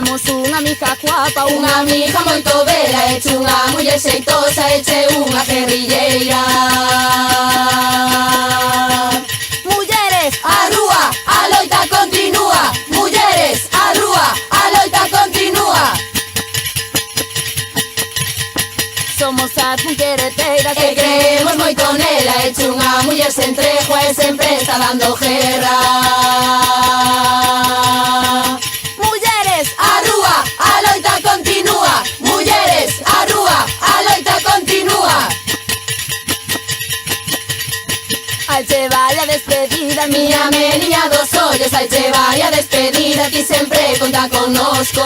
Temos unha amiga guapa, Unha amiga moito bela, eche unha muller xeitosa, eche unha guerrilleira. mulleres, A rúa, a loita continúa. Mulleres, a rúa, a loita continúa. somos as punquereteiras Que creemos moito nela, eche unha muller sen tregua e sempre está dando guerra. mulleres, A rúa, a loita continúa. Mulleres, a rúa, a loita continúa. ai che vai a despedida, Miña meniña dos ollos, ai che vai a despedida, ti sempre conta connosco.